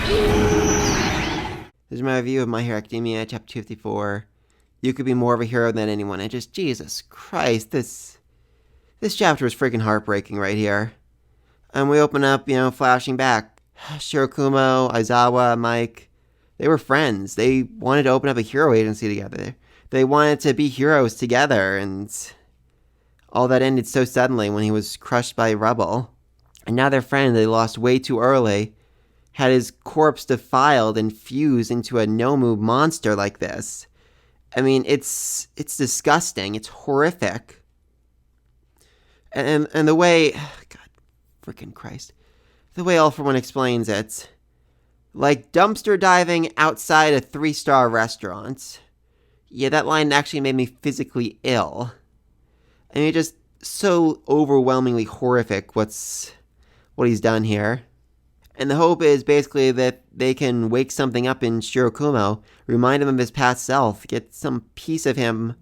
This is my review of My Hero Academia, Chapter 254. You could be more of a hero than anyone. And just, Jesus Christ, this chapter is freaking heartbreaking right here. And we open up, flashing back. Shirakumo, Aizawa, Mike, they were friends. They wanted to open up a hero agency together. They wanted to be heroes together, and all that ended so suddenly when he was crushed by rubble. And now their friend they lost way too early had his corpse defiled and fused into a Nomu monster like this. I mean, it's disgusting. It's horrific. And the way... God, freaking Christ. The way All For One explains it. Like dumpster diving outside a 3-star restaurant. Yeah, that line actually made me physically ill. I mean, just so overwhelmingly horrific what he's done here. And the hope is basically that they can wake something up in Shirakumo, remind him of his past self, get some piece of him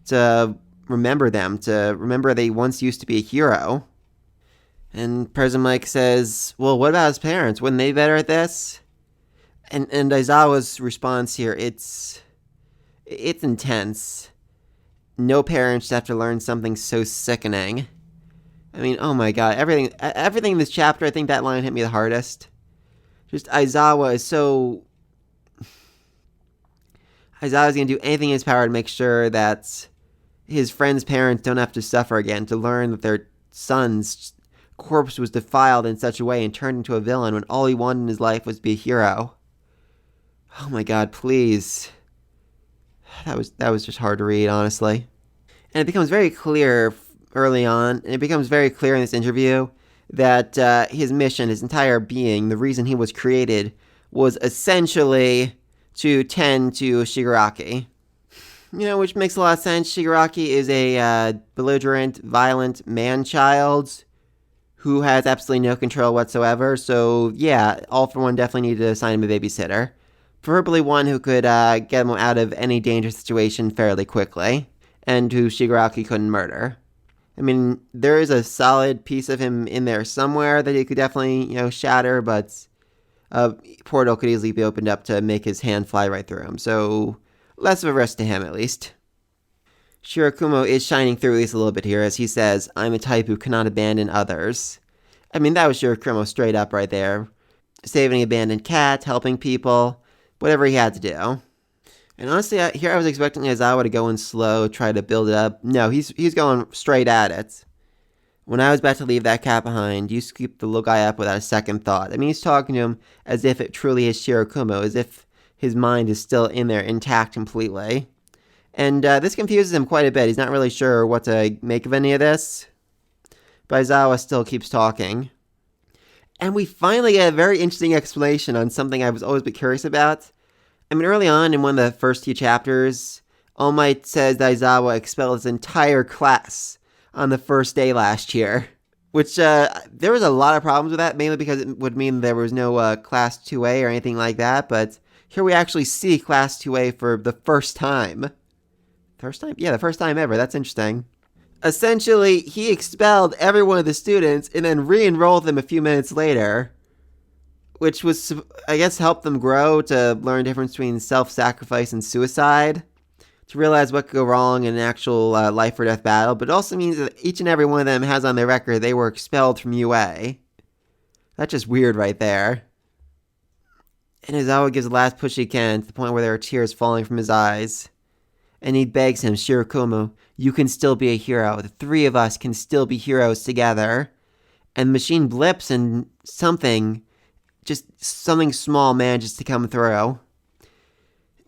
to remember them, to remember they once used to be a hero. And President Mike says, well, what about his parents? Wouldn't they be better at this? And Aizawa's response here, it's intense. No parents have to learn something so sickening. I mean, oh my god, everything in this chapter, I think that line hit me the hardest. Just Aizawa is so... Aizawa's going to do anything in his power to make sure that his friends' parents don't have to suffer again, to learn that their son's corpse was defiled in such a way and turned into a villain when all he wanted in his life was to be a hero. Oh my god, please. That was just hard to read, honestly. And it becomes very clear early on, and it becomes very clear in this interview, that his mission, his entire being, the reason he was created, was essentially to tend to Shigaraki. Which makes a lot of sense. Shigaraki is a belligerent, violent man-child who has absolutely no control whatsoever, so yeah, All For One definitely needed to assign him a babysitter. Preferably one who could get him out of any dangerous situation fairly quickly, and who Shigaraki couldn't murder. I mean, there is a solid piece of him in there somewhere that he could definitely, shatter, but a portal could easily be opened up to make his hand fly right through him, so less of a risk to him, at least. Shirakumo is shining through at least a little bit here, as he says, I'm a type who cannot abandon others. I mean, that was Shirakumo straight up right there. Saving an abandoned cat, helping people, whatever he had to do. And honestly, here I was expecting Aizawa to go in slow, try to build it up. No, he's going straight at it. When I was about to leave that cat behind, you scooped the little guy up without a second thought. I mean, he's talking to him as if it truly is Shirakumo, as if his mind is still in there, intact completely. And this confuses him quite a bit. He's not really sure what to make of any of this. But Aizawa still keeps talking. And we finally get a very interesting explanation on something I was always a bit curious about. I mean, early on in one of the first few chapters, All Might says that Aizawa expelled his entire class on the first day last year. Which, there was a lot of problems with that, mainly because it would mean there was no Class 2A or anything like that, but here we actually see Class 2A for the first time. First time? Yeah, the first time ever. That's interesting. Essentially, he expelled every one of the students and then re-enrolled them a few minutes later, which was, I guess, helped them grow to learn the difference between self-sacrifice and suicide, to realize what could go wrong in an actual life-or-death battle, but it also means that each and every one of them has on their record they were expelled from UA. That's just weird right there. And Aizawa gives the last push he can, to the point where there are tears falling from his eyes. And he begs him, Shirakumo, you can still be a hero. The three of us can still be heroes together. And the machine blips and something small manages to come through.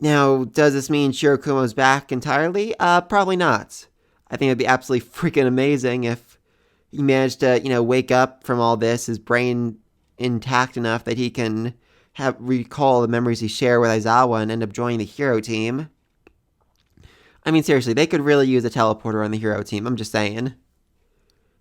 Now, does this mean Shirakumo's back entirely? Probably not. I think it'd be absolutely freaking amazing if he managed to, wake up from all this, his brain intact enough that he can recall the memories he shared with Aizawa and end up joining the hero team. I mean, seriously, they could really use a teleporter on the hero team, I'm just saying.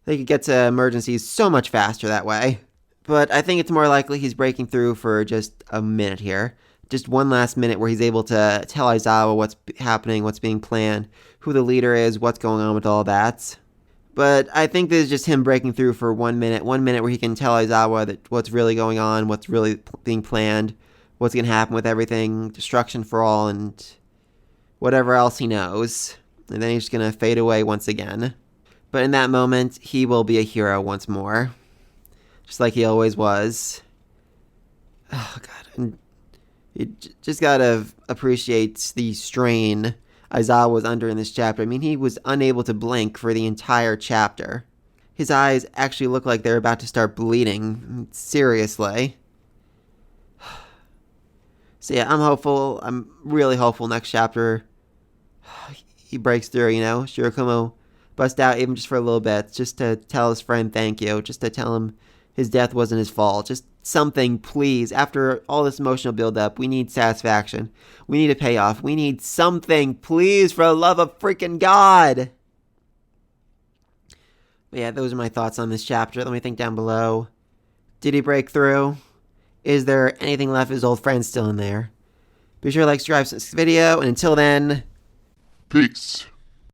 They could get to emergencies so much faster that way. But I think it's more likely he's breaking through for just a minute here. Just one last minute where he's able to tell Aizawa what's happening, what's being planned, who the leader is, what's going on with all that. But I think this is just him breaking through for 1 minute. 1 minute where he can tell Aizawa that what's really going on, what's really being planned. what's going to happen with everything, destruction for all, and whatever else he knows. And then he's just going to fade away once again. But in that moment, he will be a hero once more. Just like he always was. Oh, God. And you just got to appreciate the strain Aizawa was under in this chapter. I mean, he was unable to blink for the entire chapter. His eyes actually look like they're about to start bleeding. Seriously. So yeah, I'm hopeful. I'm really hopeful next chapter he breaks through, Shirakumo busts out even just for a little bit, just to tell his friend thank you, just to tell him his death wasn't his fault. Just something, please. After all this emotional build-up, we need satisfaction. We need a payoff. We need something, please, for the love of freaking God. But yeah, those are my thoughts on this chapter. Let me think down below. Did he break through? Is there anything left of his old friend still in there? Be sure to like, subscribe to this video, and until then, peace.